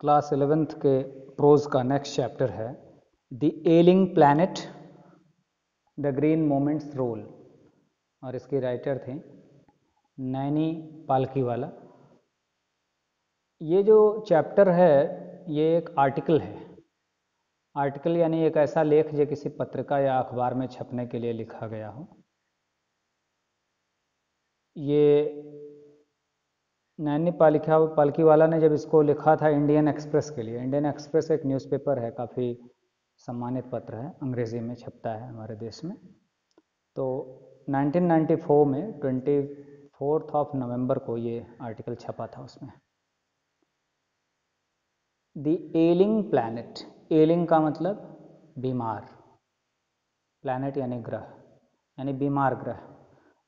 Class 11th के prose का next chapter है the ailing planet the green movement's role, और इसके राइटर थे नैनी पालकीवाला। ये जो चैप्टर है ये एक आर्टिकल है। आर्टिकल यानी एक ऐसा लेख जो किसी पत्रिका या अखबार में छपने के लिए लिखा गया हो। ये नैनी पालकीवाला ने जब इसको लिखा था इंडियन एक्सप्रेस के लिए। इंडियन एक्सप्रेस एक न्यूज़पेपर है, काफ़ी सम्मानित पत्र है, अंग्रेज़ी में छपता है हमारे देश में। तो 1994 में 24 नवंबर को ये आर्टिकल छपा था। उसमें द एलिंग प्लैनेट, एलिंग का मतलब बीमार, प्लैनेट यानी ग्रह, यानी बीमार ग्रह।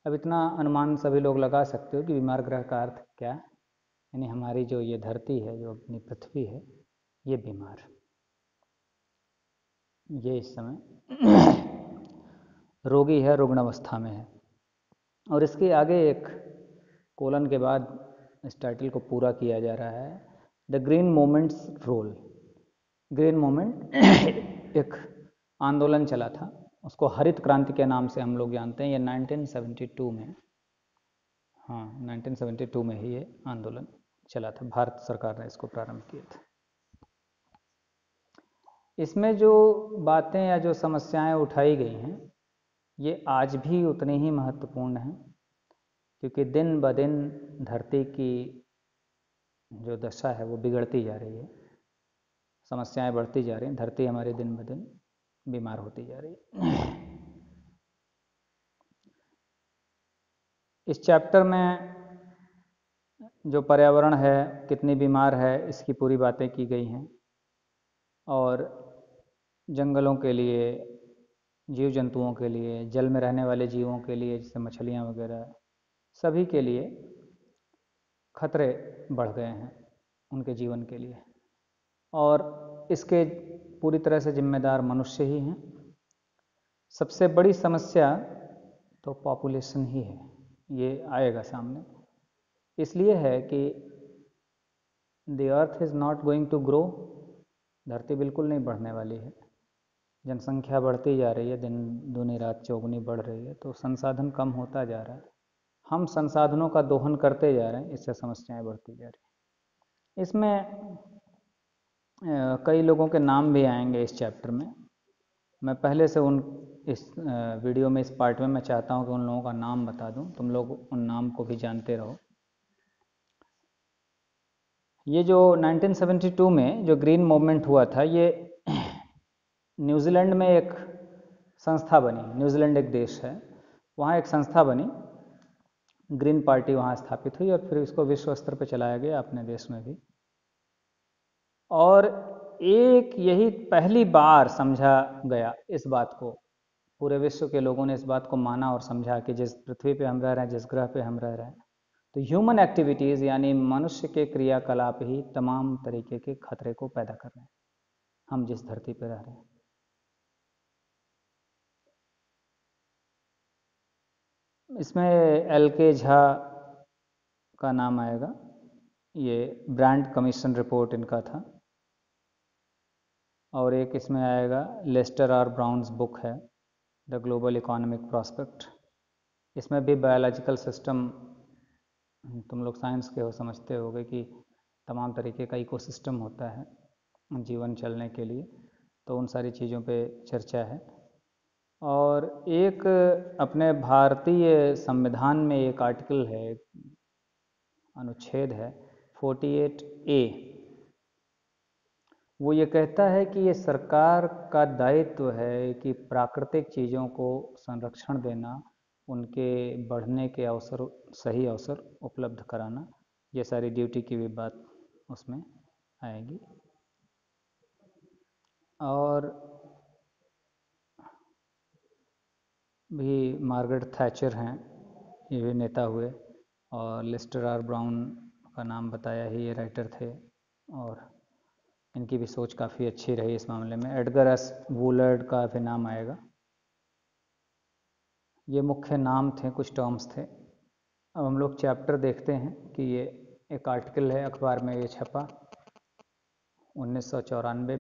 अब इतना अनुमान सभी लोग लगा सकते हो कि बीमार ग्रह का अर्थ क्या है। यानी हमारी जो ये धरती है, जो अपनी पृथ्वी है, ये बीमार, ये इस समय रोगी है, रुग्ण अवस्था में है। और इसके आगे एक कोलन के बाद इस टाइटल को पूरा किया जा रहा है the green movement's role. Green movement एक आंदोलन चला था, उसको हरित क्रांति के नाम से हम लोग जानते हैं। ये 1972 में, हाँ 1972 में ही ये आंदोलन चला था। भारत सरकार ने इसको प्रारंभ किया था। इसमें जो बातें या जो समस्याएं उठाई गई हैं ये आज भी उतनी ही महत्वपूर्ण हैं, क्योंकि दिन ब दिन धरती की जो दशा है वो बिगड़ती जा रही है, समस्याएं बढ़ती जा रही हैं, धरती हमारी दिन ब दिन बीमार होती जा रही है। इस चैप्टर में जो पर्यावरण है कितनी बीमार है इसकी पूरी बातें की गई हैं, और जंगलों के लिए, जीव जंतुओं के लिए, जल में रहने वाले जीवों के लिए जैसे मछलियाँ वगैरह, सभी के लिए खतरे बढ़ गए हैं उनके जीवन के लिए, और इसके पूरी तरह से जिम्मेदार मनुष्य ही हैं। सबसे बड़ी समस्या तो पॉपुलेशन ही है, ये आएगा सामने। इसलिए है कि the earth is not going to grow, धरती बिल्कुल नहीं बढ़ने वाली है। जनसंख्या बढ़ती जा रही है, दिन दूनी रात चौगुनी बढ़ रही है, तो संसाधन कम होता जा रहा है। हम संसाधनों का दोहन करते जा रहे हैं, इससे समस्याएं बढ़ती जा रही हैं। इसमें कई लोगों के नाम भी आएंगे इस चैप्टर में। मैं पहले से इस वीडियो में, इस पार्ट में मैं चाहता हूं कि उन लोगों का नाम बता दूं, तुम लोग उन नाम को भी जानते रहो। ये जो 1972 में जो ग्रीन मूवमेंट हुआ था, ये न्यूजीलैंड में एक संस्था बनी। न्यूजीलैंड एक देश है, वहाँ एक संस्था बनी, ग्रीन पार्टी वहाँ स्थापित हुई, और फिर इसको विश्व स्तर पर चलाया गया, अपने देश में भी। और एक यही पहली बार समझा गया इस बात को, पूरे विश्व के लोगों ने इस बात को माना और समझा कि जिस पृथ्वी पे हम रह रहे हैं, जिस ग्रह पे हम रह रहे हैं, तो ह्यूमन एक्टिविटीज़ यानी मनुष्य के क्रियाकलाप ही तमाम तरीके के खतरे को पैदा कर रहे हैं हम जिस धरती पे रह रहे हैं। इसमें एल.के. झा का नाम आएगा, ये ब्रांड कमीशन रिपोर्ट इनका था। और एक इसमें आएगा लेस्टर आर ब्राउन्स बुक है, द ग्लोबल इकोनॉमिक प्रॉस्पेक्ट। इसमें भी बायोलॉजिकल सिस्टम, तुम लोग साइंस के हो, समझते होगे कि तमाम तरीके का इकोसिस्टम होता है जीवन चलने के लिए, तो उन सारी चीज़ों पे चर्चा है। और एक अपने भारतीय संविधान में एक आर्टिकल है, अनुच्छेद है 48A, वो ये कहता है कि ये सरकार का दायित्व है कि प्राकृतिक चीज़ों को संरक्षण देना, उनके बढ़ने के अवसर, सही अवसर उपलब्ध कराना, ये सारी ड्यूटी की भी बात उसमें आएगी। और भी मार्गरेट थैचर हैं, ये भी नेता हुए, और लेस्टर आर ब्राउन का नाम बताया ही, ये राइटर थे, और इनकी भी सोच काफ़ी अच्छी रही इस मामले में। एडगर एस वूलर्ड का भी नाम आएगा। ये मुख्य नाम थे, कुछ टर्म्स थे। अब हम लोग चैप्टर देखते हैं कि ये एक आर्टिकल है, अखबार में ये छपा, 1994।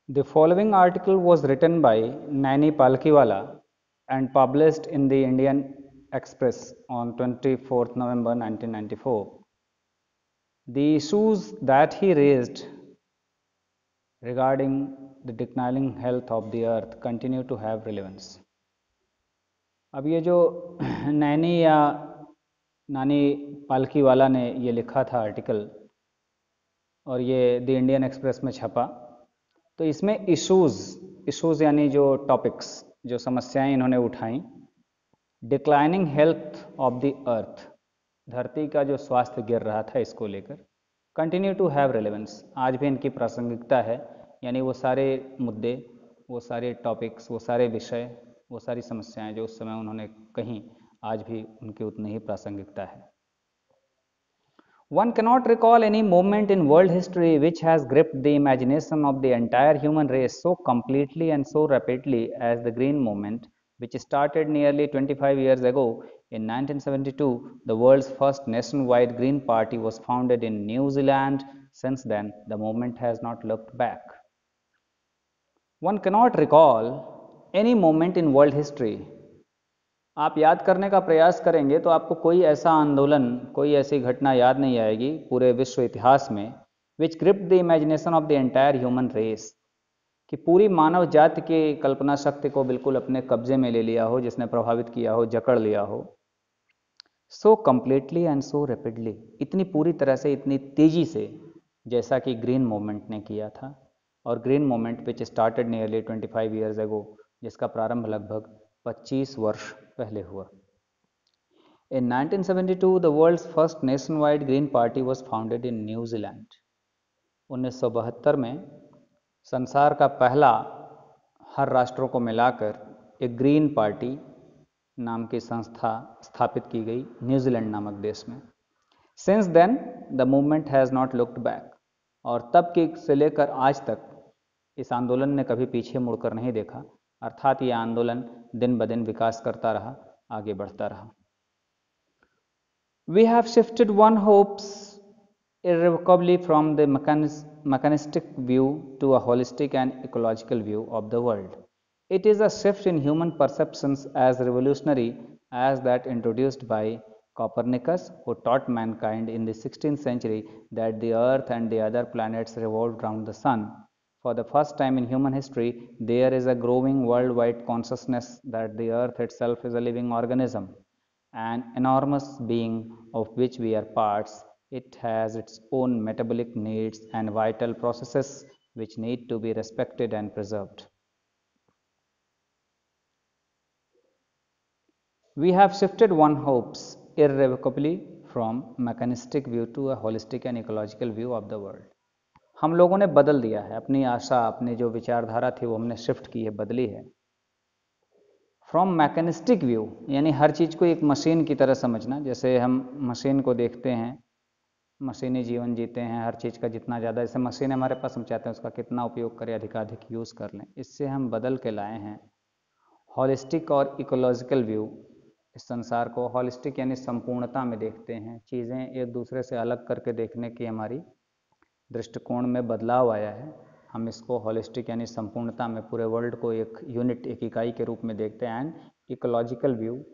The following article was written by Naini Palkhiwala and published in the Indian Express on 24th November 1994. The issues that he raised regarding the declining health of the earth continue to have relevance. अब ये जो नैनी या नानी पालकीवाला ने ये लिखा था article और ये द इंडियन एक्सप्रेस में छपा, तो इसमें इश्यूज़ यानी जो टॉपिक्स, जो समस्याएं इन्होंने उठाई, declining health of the earth, धरती का जो स्वास्थ्य गिर रहा था, इसको लेकर कंटिन्यू टू हैव रेलेवेंस, आज भी इनकी प्रासंगिकता है। यानी वो सारे मुद्दे, वो सारे टॉपिक्स, वो सारे विषय, वो सारी समस्याएं जो उस समय उन्होंने कहीं, आज भी उनकी उतनी ही प्रासंगिकता है। One cannot recall any moment in world history which has gripped the imagination of the entire human race so completely and so rapidly as the Green Movement, which started nearly 25 years ago. In 1972, the world's first nationwide Green Party was founded in New Zealand. Since then, the movement has not looked back. One cannot recall any moment in world history. आप याद करने का प्रयास करेंगे तो आपको कोई ऐसा आंदोलन, कोई ऐसी घटना याद नहीं आएगी पूरे विश्व इतिहास में, which gripped the imagination of the entire human race, कि पूरी मानव जाति की कल्पना शक्ति को बिल्कुल अपने कब्जे में ले लिया हो, जिसने प्रभावित किया हो, जकड़ लिया हो। So completely and so rapidly, इतनी पूरी तरह से, इतनी तेजी से, जैसा कि ग्रीन मूवमेंट ने किया था। और green movement which started nearly 25 years ago, जिसका प्रारंभ लगभग 25 वर्ष पहले हुआ। In 1972, the world's first nationwide green party was founded in New Zealand. 1972 में संसार का पहला, हर राष्ट्रों को मिलाकर एक ग्रीन पार्टी नाम की संस्था स्थापित की गई न्यूजीलैंड नामक देश में। Since then, the movement has not looked back. और तब के से लेकर आज तक इस आंदोलन ने कभी पीछे मुड़कर नहीं देखा, अर्थात ये आंदोलन दिन ब दिन विकास करता रहा, आगे बढ़ता रहा। We have shifted one hopes irrevocably from the mechanistic view to a holistic and ecological view of the world. It is a shift in human perceptions as revolutionary as that introduced by Copernicus, who taught mankind in the 16th century that the earth and the other planets revolved around the sun. For the first time in human history, there is a growing worldwide consciousness that the earth itself is a living organism, an enormous being of which we are parts. It has its own metabolic needs and vital processes which need to be respected and preserved. We have shifted one hopes irrevocably from mechanistic view to a holistic and ecological view of the world. हम लोगों ने बदल दिया है अपनी आशा, अपनी जो विचारधारा थी वो हमने शिफ्ट की है, बदली है। फ्रॉम मैकेनिस्टिक व्यू, यानी हर चीज़ को एक मशीन की तरह समझना, जैसे हम मशीन को देखते हैं, मशीनी जीवन जीते हैं, हर चीज़ का जितना ज़्यादा, जैसे मशीन हमारे पास, हम चाहते हैं उसका कितना उपयोग करें, अधिकाधिक यूज़ कर लें। इससे हम बदल के लाए हैं हॉलिस्टिक और इकोलॉजिकल व्यू। इस संसार को हॉलिस्टिक यानी संपूर्णता में देखते हैं, चीज़ें एक दूसरे से अलग करके देखने की हमारी दृष्टिकोण में बदलाव आया है। हम इसको हॉलिस्टिक यानी संपूर्णता में, पूरे वर्ल्ड को एक यूनिट, एक इकाई के रूप में देखते हैं। And ecological view,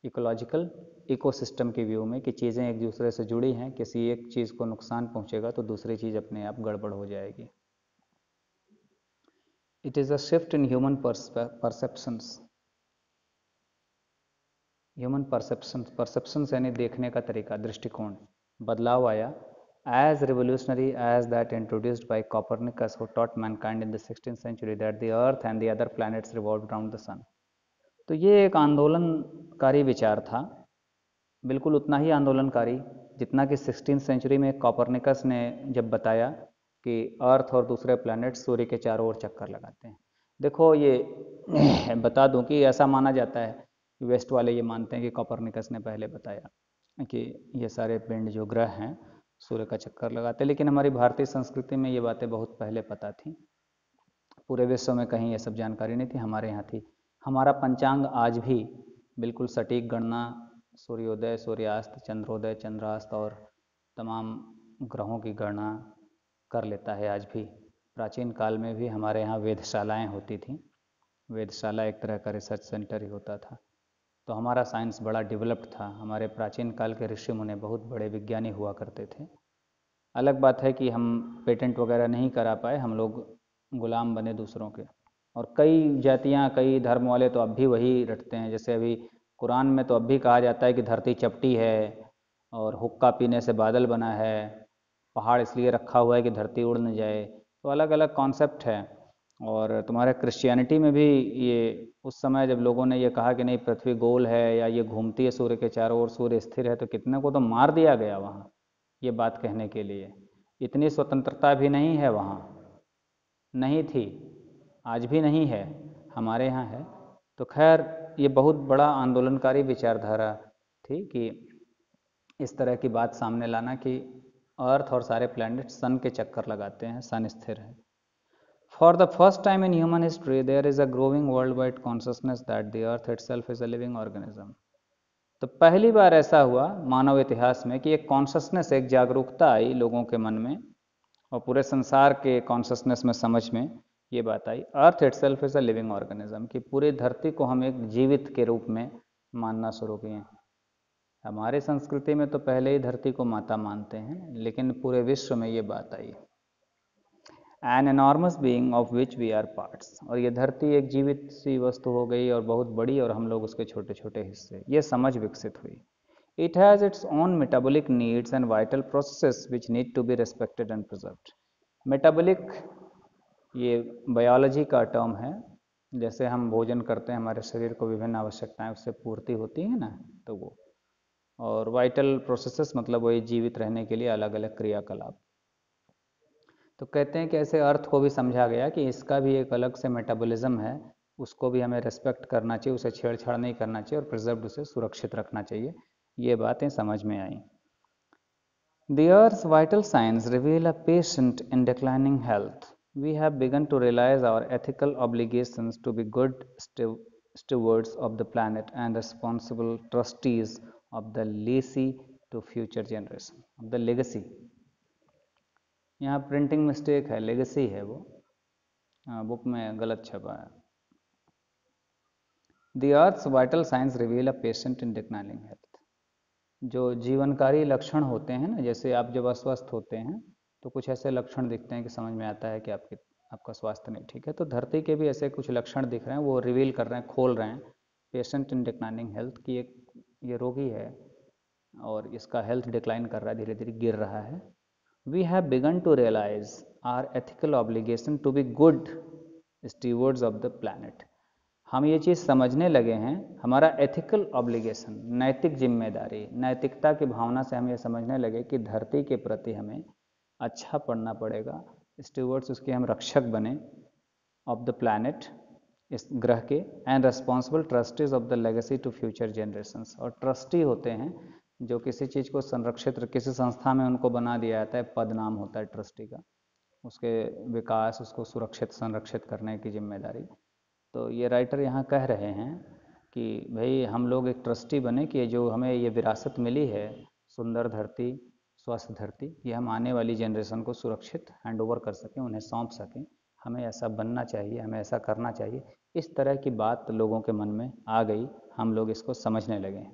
ecological ecosystem के व्यू में, कि चीज़ें एक दूसरे से जुड़ी हैं, किसी एक चीज़ को नुकसान पहुंचेगा तो दूसरी चीज़ अपने आप गड़बड़ हो जाएगी। It is a shift in human perceptions. Human perceptions यानी देखने का तरीका, दृष्टिकोण, बदलाव आया। As revolutionary as that introduced by Copernicus, who taught mankind in the 16th century that the earth and the other planets revolved around the sun. तो ये एक आंदोलनकारी विचार था, बिल्कुल उतना ही आंदोलनकारी जितना कि 16th सेंचुरी में कॉपरनिकस ने जब बताया कि अर्थ और दूसरे प्लैनेट सूर्य के चारों ओर चक्कर लगाते हैं। देखो, ये बता दूं कि ऐसा माना जाता है, वेस्ट वाले ये मानते हैं कि कॉपरनिकस ने पहले बताया कि ये सारे पिंड जो ग्रह हैं सूर्य का चक्कर लगाते, लेकिन हमारी भारतीय संस्कृति में ये बातें बहुत पहले पता थी। पूरे विश्व में कहीं ये सब जानकारी नहीं थी, हमारे यहाँ थी। हमारा पंचांग आज भी बिल्कुल सटीक गणना, सूर्योदय, सूर्यास्त, चंद्रोदय, चंद्रास्त और तमाम ग्रहों की गणना, कर लेता है आज भी। प्राचीन काल में भी हमारे यहाँ वेधशालाएँ होती थीं। वेधशाला एक तरह का रिसर्च सेंटर ही होता था। तो हमारा साइंस बड़ा डेवलप्ड था। हमारे प्राचीन काल के ऋषि मुनि बहुत बड़े विज्ञानी हुआ करते थे। अलग बात है कि हम पेटेंट वगैरह नहीं करा पाए, हम लोग गुलाम बने दूसरों के। और कई जातियाँ, कई धर्म वाले तो अब भी वही रटते हैं। जैसे अभी कुरान में तो अब भी कहा जाता है कि धरती चपटी है और हुक्का पीने से बादल बना है, पहाड़ इसलिए रखा हुआ है कि धरती उड़ न जाए। तो अलग अलग कॉन्सेप्ट है। और तुम्हारे क्रिश्चियनिटी में भी ये उस समय जब लोगों ने ये कहा कि नहीं पृथ्वी गोल है या ये घूमती है सूर्य के चारों ओर, सूर्य स्थिर है, तो कितने को तो मार दिया गया वहाँ ये बात कहने के लिए। इतनी स्वतंत्रता भी नहीं है वहाँ, नहीं थी, आज भी नहीं है, हमारे यहाँ है। तो खैर ये बहुत बड़ा आंदोलनकारी विचारधारा थी कि इस तरह की बात सामने लाना कि अर्थ और सारे प्लैनेट सन के चक्कर लगाते हैं, सन स्थिर है। For the first time in human history, there is a growing worldwide consciousness that the earth itself is a living organism. तो पहली बार ऐसा हुआ मानव इतिहास में कि एक कॉन्शसनेस, एक जागरूकता आई लोगों के मन में और पूरे संसार के कॉन्शसनेस में, समझ में ये बात आई, earth itself is a living organism, कि पूरी धरती को हम एक जीवित के रूप में मानना शुरू किए। हमारी संस्कृति में तो पहले ही धरती को माता मानते हैं, लेकिन पूरे विश्व में ये बात आई, an enormous being of which we are parts. और ये धरती एक जीवित सी वस्तु हो गई और बहुत बड़ी, और हम लोग उसके छोटे छोटे हिस्से। ये समझ विकसित हुई। It has its own metabolic needs and vital processes which need to be respected and preserved. Metabolic ये बायोलॉजी का टर्म है। जैसे हम भोजन करते हैं, हमारे शरीर को विभिन्न आवश्यकताएं उससे पूर्ति होती है ना, तो वो। और वाइटल प्रोसेसेस मतलब वही जीवित रहने के लिए अलग अलग क्रियाकलाप। तो कहते हैं कि ऐसे अर्थ को भी समझा गया कि इसका भी एक अलग से मेटाबॉलिज्म है, उसको भी हमें रेस्पेक्ट करना चाहिए, उसे छेड़छाड़ नहीं करना चाहिए और प्रिजर्व्ड, उसे सुरक्षित रखना चाहिए। ये बातें समझ में आई। The Earth's vital signs reveal a patient in declining health. We have begun to realize our ethical obligations to be good stewards of the planet and responsible trustees of the legacy to future generation. Of the legacy. यहाँ printing mistake है, legacy है वो, book में गलत छपा है। The Earth's vital signs reveal a patient in declining health. जो जीवनकारी लक्षण होते हैं ना, जैसे आप जब अस्वस्थ होते हैं तो कुछ ऐसे लक्षण दिखते हैं कि समझ में आता है कि आपका स्वास्थ्य नहीं ठीक है। तो धरती के भी ऐसे कुछ लक्षण दिख रहे हैं, वो रिवील कर रहे हैं, खोल रहे हैं। पेशेंट इन डिक्लाइनिंग हेल्थ की एक ये रोगी है और इसका हेल्थ डिक्लाइन कर रहा है, धीरे धीरे गिर रहा है। We have begun to realise our ethical obligation to be good stewards of the planet. हम ये चीज़ समझने लगे हैं, हमारा एथिकल ऑब्लिगेशन, नैतिक जिम्मेदारी, नैतिकता की भावना से हम ये समझने लगे कि धरती के प्रति हमें अच्छा पढ़ना पड़ेगा। स्टीवर्ड्स, उसके हम रक्षक बने, ऑफ द प्लैनेट, इस ग्रह के, and responsible trustees of the legacy to future generations. और ट्रस्टी होते हैं जो किसी चीज़ को संरक्षित, किसी संस्था में उनको बना दिया जाता है, पद नाम होता है ट्रस्टी का, उसके विकास, उसको सुरक्षित संरक्षित करने की जिम्मेदारी। तो ये राइटर यहाँ कह रहे हैं कि भाई हम लोग एक ट्रस्टी बने कि जो हमें ये विरासत मिली है, सुंदर धरती, स्वस्थ धरती, ये हम आने वाली जनरेशन को सुरक्षित हैंड ओवर कर सकें, उन्हें सौंप सकें। हमें ऐसा बनना चाहिए, हमें ऐसा करना चाहिए। इस तरह की बात लोगों के मन में आ गई, हम लोग इसको समझने लगे।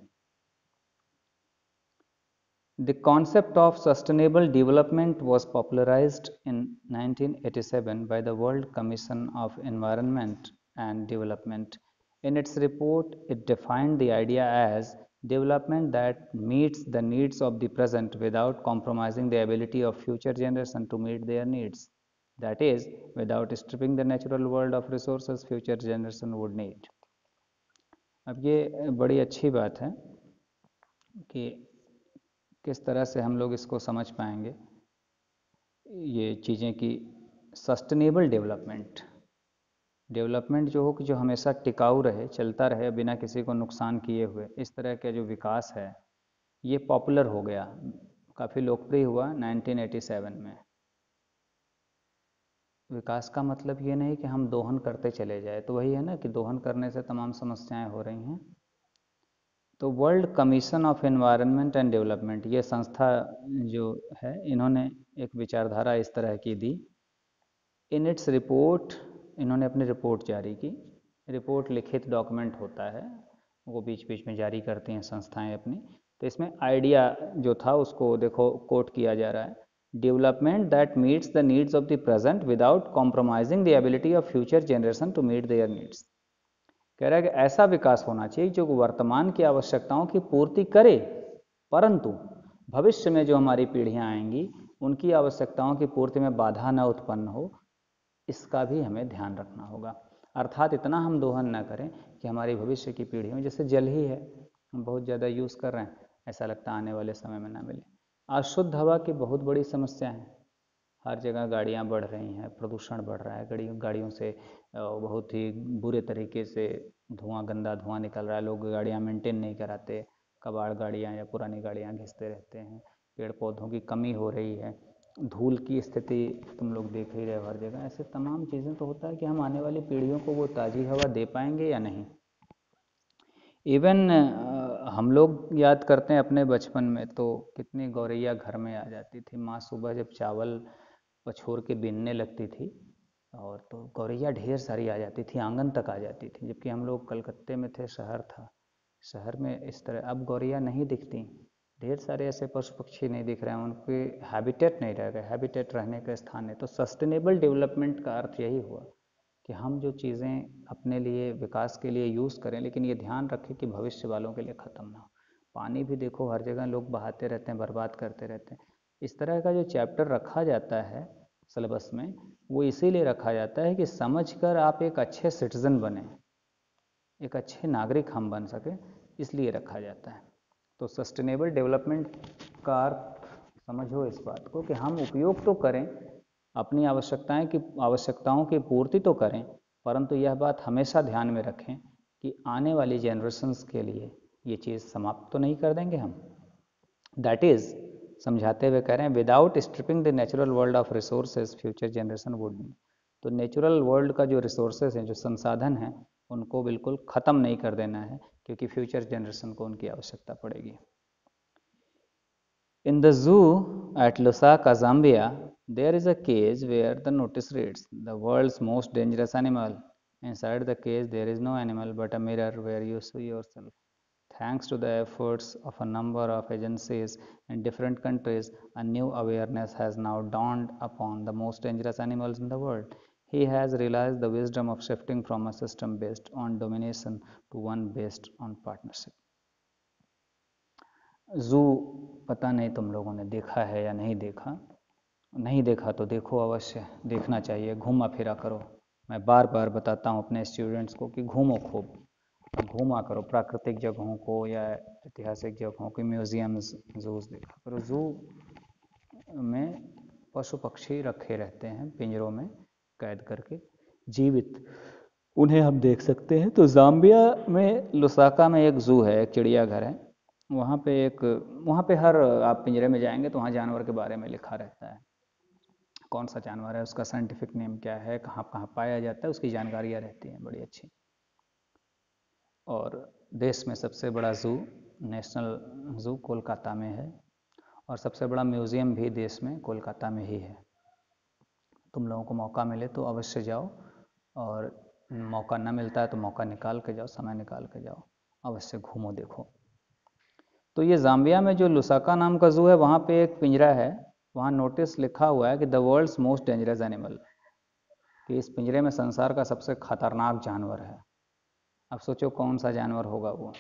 The concept of sustainable development was popularized in 1987 by the World Commission of Environment and Development. In its report, it defined the idea as development that meets the needs of the present without compromising the ability of future generations to meet their needs. That is, without stripping the natural world of resources future generation would need. अब ये बड़ी अच्छी बात है कि किस तरह से हम लोग इसको समझ पाएंगे ये चीज़ें कि सस्टेनेबल डेवलपमेंट जो हो कि जो हमेशा टिकाऊ रहे, चलता रहे बिना किसी को नुकसान किए हुए, इस तरह का जो विकास है ये पॉपुलर हो गया, काफ़ी लोकप्रिय हुआ 1987 में। विकास का मतलब ये नहीं कि हम दोहन करते चले जाए, तो वही है ना कि दोहन करने से तमाम समस्याएं हो रही हैं। तो world commission of environment and development, ये संस्था जो है, इन्होंने एक विचारधारा इस तरह की दी। इन इट्स रिपोर्ट, इन्होंने अपनी रिपोर्ट जारी की। रिपोर्ट लिखित डॉक्यूमेंट होता है, वो बीच बीच में जारी करती हैं संस्थाएं अपनी। तो इसमें आइडिया जो था उसको देखो कोट किया जा रहा है, development that meets the needs of the present without compromising the ability of future generation to meet their needs. कह रहा है कि ऐसा विकास होना चाहिए जो वर्तमान की आवश्यकताओं की पूर्ति करे, परंतु भविष्य में जो हमारी पीढ़ियां आएंगी उनकी आवश्यकताओं की पूर्ति में बाधा न उत्पन्न हो, इसका भी हमें ध्यान रखना होगा। अर्थात इतना हम दोहन न करें कि हमारी भविष्य की पीढ़ियों, जैसे जल ही है, हम बहुत ज़्यादा यूज़ कर रहे हैं, ऐसा लगता है आने वाले समय में ना मिले। अशुद्ध हवा की बहुत बड़ी समस्या है, हर जगह गाड़ियाँ बढ़ रही हैं, प्रदूषण बढ़ रहा है, गाड़ियों से बहुत ही बुरे तरीके से धुआं, गंदा धुआं निकल रहा है, लोग गाड़ियाँ मेंटेन नहीं कराते, कबाड़ गाड़ियाँ या पुरानी गाड़ियाँ घिसते रहते हैं, पेड़ पौधों की कमी हो रही है, धूल की स्थिति तुम लोग देख ही रहे हो हर जगह। ऐसे तमाम चीज़ें तो होता है कि हम आने वाली पीढ़ियों को वो ताज़ी हवा दे पाएंगे या नहीं। इवन हम लोग याद करते हैं अपने बचपन में, तो कितनी गौरैया घर में आ जाती थी। माँ सुबह जब चावल पछोर के बीनने लगती थी और तो गौरैया ढेर सारी आ जाती थी, आंगन तक आ जाती थी। जबकि हम लोग कलकत्ते में थे, शहर था, शहर में इस तरह अब गौरैया नहीं दिखती, ढेर सारे ऐसे पशु पक्षी नहीं दिख रहे हैं, उनके हैबिटेट नहीं रह गए, हैबिटेट रहने का स्थान है। तो सस्टेनेबल डेवलपमेंट का अर्थ यही हुआ कि हम जो चीज़ें अपने लिए विकास के लिए यूज़ करें, लेकिन ये ध्यान रखें कि भविष्य वालों के लिए ख़त्म ना हो। पानी भी देखो हर जगह लोग बहाते रहते हैं, बर्बाद करते रहते हैं। इस तरह का जो चैप्टर रखा जाता है सिलेबस में, वो इसीलिए रखा जाता है कि समझकर आप एक अच्छे सिटीज़न बने, एक अच्छे नागरिक हम बन सकें, इसलिए रखा जाता है। तो सस्टेनेबल डेवलपमेंट का अर्थ समझो इस बात को कि हम उपयोग तो करें, अपनी आवश्यकताओं की पूर्ति तो करें, परंतु यह बात हमेशा ध्यान में रखें कि आने वाली जनरेशन्स के लिए ये चीज़ समाप्त तो नहीं कर देंगे हम। दैट इज़, समझाते हुए कह रहे हैं, without stripping the natural world of resources future generation would. तो नेचुरल वर्ल्ड का जो रिसोर्सेज हैं, जो संसाधन हैं, उनको बिल्कुल ख़त्म नहीं कर देना है, क्योंकि फ्यूचर जनरेशन को उनकी आवश्यकता पड़ेगी। In the zoo at Lusaka, Zambia, there is a cage where the notice reads, "The world's most dangerous animal." Inside the cage, there is no animal but a mirror where you see yourself. Thanks to the efforts of a number of agencies in different countries, a new awareness has now dawned upon the most dangerous animals in the world. He has realized the wisdom of shifting from a system based on domination to one based on partnership. Zoo पता नहीं तुम लोगों ने देखा है या नहीं देखा, नहीं देखा तो देखो, अवश्य देखना चाहिए, घूमा फिरा करो। मैं बार बार बताता हूँ अपने स्टूडेंट्स को कि घूमो, खूब घूमा करो, प्राकृतिक जगहों को या ऐतिहासिक जगहों को, म्यूजियम्स, जूस देखा करो। ज़ू में पशु पक्षी रखे रहते हैं पिंजरों में कैद करके, जीवित, उन्हें हम देख सकते हैं। तो जाम्बिया में लुसाका में एक ज़ू है, एक चिड़ियाघर है। वहाँ पे हर आप पिंजरे में जाएंगे तो वहाँ जानवर के बारे में लिखा रहता है, कौन सा जानवर है, उसका साइंटिफिक नेम क्या है, कहाँ कहाँ पाया जाता है, उसकी जानकारियाँ रहती हैं बड़ी अच्छी। और देश में सबसे बड़ा ज़ू, नेशनल ज़ू, कोलकाता में है, और सबसे बड़ा म्यूज़ियम भी देश में कोलकाता में ही है। तुम लोगों को मौका मिले तो अवश्य जाओ, और मौका न मिलता है तो मौका निकाल के जाओ, समय निकाल के जाओ, अवश्य घूमो, देखो। तो ये जाम्बिया में जो लुसाका नाम का ज़ू है, वहाँ पे एक पिंजरा है, वहाँ नोटिस लिखा हुआ है कि the world's most dangerous animal, कि इस पिंजरे में संसार का सबसे खतरनाक जानवर है। अब सोचो कौन सा जानवर होगा वो।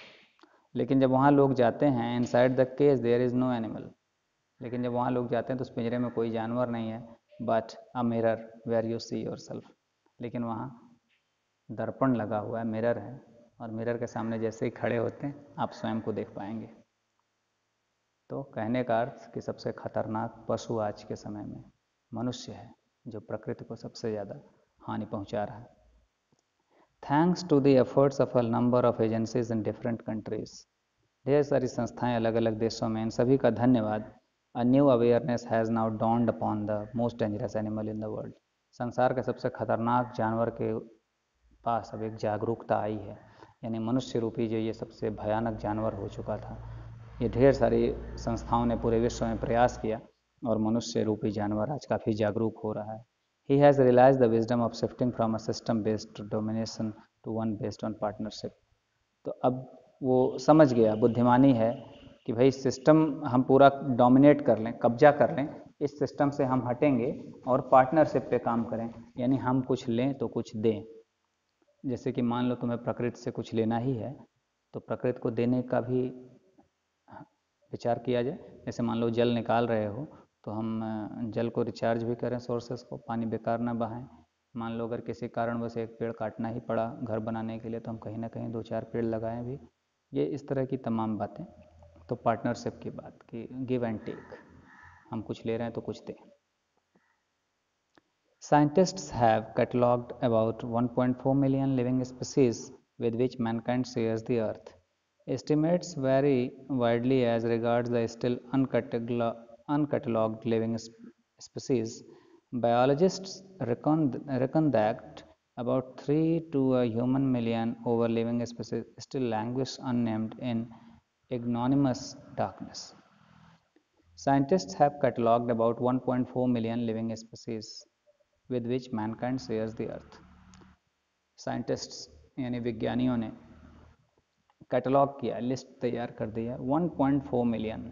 लेकिन जब वहाँ लोग जाते हैं, inside the cage there is no animal, लेकिन जब वहाँ लोग जाते हैं तो उस पिंजरे में कोई जानवर नहीं है, but a mirror where you see yourself. लेकिन वहाँ दर्पण लगा हुआ है, मिरर है, और मिरर के सामने जैसे ही खड़े होते हैं आप स्वयं को देख पाएंगे। तो कहने का अर्थ कि सबसे खतरनाक पशु आज के समय में मनुष्य है, जो प्रकृति को सबसे ज़्यादा हानि पहुंचा रहा है। Thanks to the efforts of a number of agencies in different countries, ढेर सारी संस्थाएं अलग अलग देशों में, इन सभी का धन्यवाद। A new awareness has now dawned upon the most dangerous animal in the world, संसार के सबसे खतरनाक जानवर के पास अब एक जागरूकता आई है। यानी मनुष्य रूपी जो ये सबसे भयानक जानवर हो चुका था, ये ढेर सारी संस्थाओं ने पूरे विश्व में प्रयास किया और मनुष्य रूपी जानवर आज काफ़ी जागरूक हो रहा है. He has realized the wisdom of shifting from a system based domination to one based on partnership. तो अब वो समझ गया, बुद्धिमानी है कि भाई सिस्टम हम पूरा डोमिनेट कर लें, कब्जा कर लें, इस सिस्टम से हम हटेंगे और पार्टनरशिप पे काम करें, यानी हम कुछ लें तो कुछ दें. जैसे कि मान लो तुम्हें प्रकृति से कुछ लेना ही है, तो प्रकृति को देने का भी विचार किया जाए. जैसे मान लो जल निकाल रहे हो, तो हम जल को रिचार्ज भी करें, सोर्सेस को, पानी बेकार ना बहाएं. मान लो अगर किसी कारणवश एक पेड़ काटना ही पड़ा घर बनाने के लिए, तो हम कहीं ना कहीं 2-4 पेड़ लगाएं भी. ये इस तरह की तमाम बातें. तो पार्टनरशिप की बात कि गिव एंड टेक, हम कुछ ले रहे हैं तो कुछ दें. Scientists have catalogued about 1.4 million living species with which mankind shares the earth. Estimates vary widely as regards the still uncatalogued living species. Biologists reckon that about 3 to a human million over living species still languish unnamed in ignominious darkness. Scientists have catalogued about 1.4 million living species with which mankind shares the earth. Scientists यानी विज्ञानियों ने catalogue किया, list तैयार कर दी है. 1.4 million,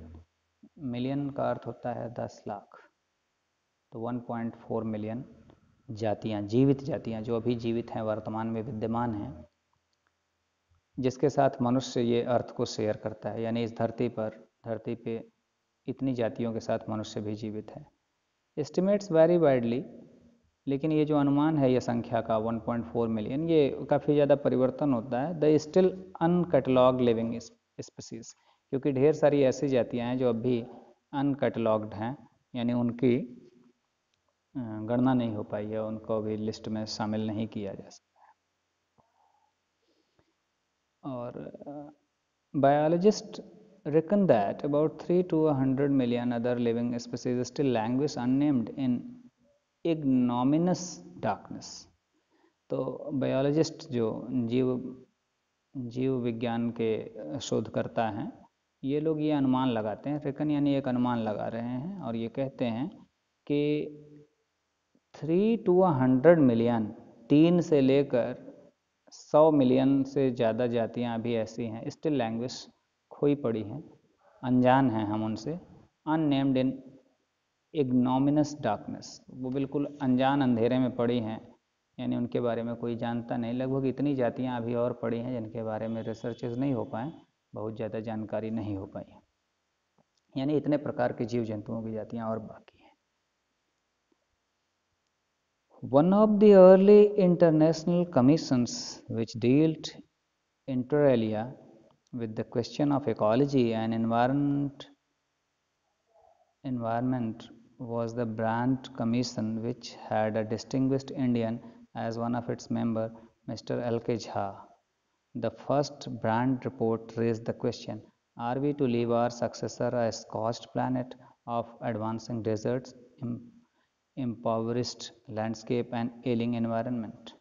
million का अर्थ होता है 10 लाख. तो 1.4 मिलियन जातियाँ, जीवित जातियाँ जो अभी जीवित हैं, वर्तमान में विद्यमान हैं, जिसके साथ मनुष्य ये अर्थ को शेयर करता है. यानी इस धरती पे इतनी जातियों के साथ मनुष्य भी जीवित है. एस्टिमेट्स वेरी वाइडली, लेकिन ये जो अनुमान है ये संख्या का 1.4 मिलियन, ये काफ़ी ज़्यादा परिवर्तन होता है. द स्टिल अनकैटलॉग लिविंग स्पीसीज, क्योंकि ढेर सारी ऐसी जातियाँ हैं जो अभी अनकैटलॉग्ड हैं, यानी उनकी गणना नहीं हो पाई है, उनको अभी लिस्ट में शामिल नहीं किया जा सकता है. और biologist reckon that about 3 to 100 million other living species still languish unnamed in ignominious darkness. तो बायोलॉजिस्ट जो जीव विज्ञान के शोधकर्ता हैं, ये लोग ये अनुमान लगाते हैं, रेकन यानी एक अनुमान लगा रहे हैं, और ये कहते हैं कि 3 to 100 मिलियन, 3 से लेकर 100 मिलियन से ज़्यादा जातियाँ अभी ऐसी हैं, स्टिल लैंग्वेज खोई पड़ी हैं, अनजान हैं हम उनसे. अननेम्ड इन इग्नोमिनस डार्कनेस, वो बिल्कुल अनजान अंधेरे में पड़ी हैं, यानी उनके बारे में कोई जानता नहीं. लगभग इतनी जातियाँ अभी और पड़ी हैं जिनके बारे में रिसर्चेज नहीं हो पाए, बहुत ज़्यादा जानकारी नहीं हो पाई. यानी इतने प्रकार के जीव जंतुओं की जातियाँ और बाकी हैं. One of the early international commissions which dealt inter alia with the question of ecology and environment was the Brandt Commission, which had a distinguished Indian as one of its members, Mr. L.K. Jha. The first Brandt report raised the question, are we to leave our successor a scorched planet of advancing deserts, impoverished landscape and ailing environment?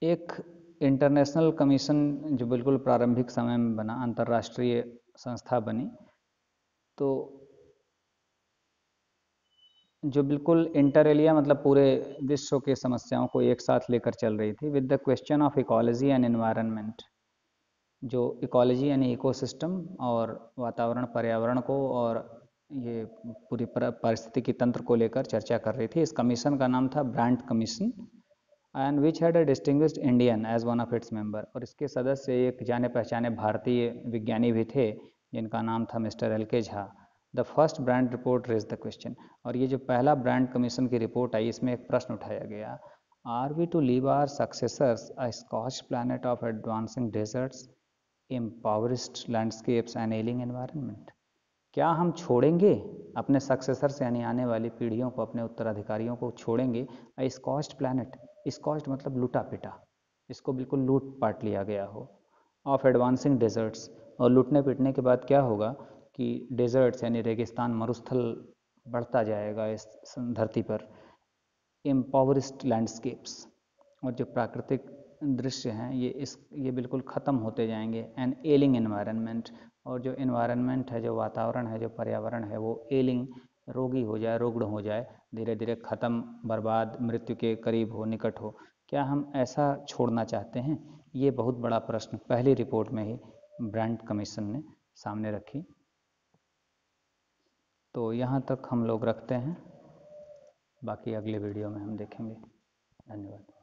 एक international commission जो बिल्कुल प्रारंभिक समय में बना, अंतर्राष्ट्रीय संस्था बनी, तो जो बिल्कुल इंटर एलिया मतलब पूरे विश्व के समस्याओं को एक साथ लेकर चल रही थी, with the question of ecology and environment. जो इकोलॉजी यानी इकोसिस्टम और वातावरण पर्यावरण को और ये पूरी पारिस्थितिकी तंत्र को लेकर चर्चा कर रही थी. इस कमीशन का नाम था Brundtland commission, and which had a distinguished Indian as one of its member. और इसके सदस्य एक जाने पहचाने भारतीय विज्ञानी भी थे जिनका नाम था mister L K Jha. The first Brundtland report raised the question, और ये जो पहला ब्रांड कमीशन की रिपोर्ट आई, इसमें एक प्रश्न उठाया गया, are we to leave our successors a scorched planet of advancing deserts, impoverished landscapes and ailing environment. क्या हम छोड़ेंगे अपने सक्सेसर्स यानी आने वाली पीढ़ियों को, अपने उत्तराधिकारियों को छोड़ेंगे अ स्कॉच्ड प्लैनेट, स्कॉच्ड मतलब लूटा पिटा, इसको बिल्कुल लूट पाट लिया गया हो, ऑफ एडवांसिंग डेजर्ट्स, और लूटने पीटने के बाद क्या होगा कि डेजर्ट्स यानी रेगिस्तान, मरुस्थल बढ़ता जाएगा इस धरती पर, इम्पॉवरिस्ड लैंडस्केप्स, और जो प्राकृतिक दृश्य हैं ये बिल्कुल ख़त्म होते जाएंगे। एन एलिंग एनवायरनमेंट, और जो एनवायरनमेंट है, जो वातावरण है, जो पर्यावरण है, वो एलिंग, रोगी हो जाए, रुग्ण हो जाए, धीरे धीरे ख़त्म, बर्बाद, मृत्यु के करीब हो, निकट हो। क्या हम ऐसा छोड़ना चाहते हैं? ये बहुत बड़ा प्रश्न पहली रिपोर्ट में ही ब्रांड कमीशन ने सामने रखी। तो यहाँ तक हम लोग रखते हैं, बाकी अगले वीडियो में हम देखेंगे। धन्यवाद।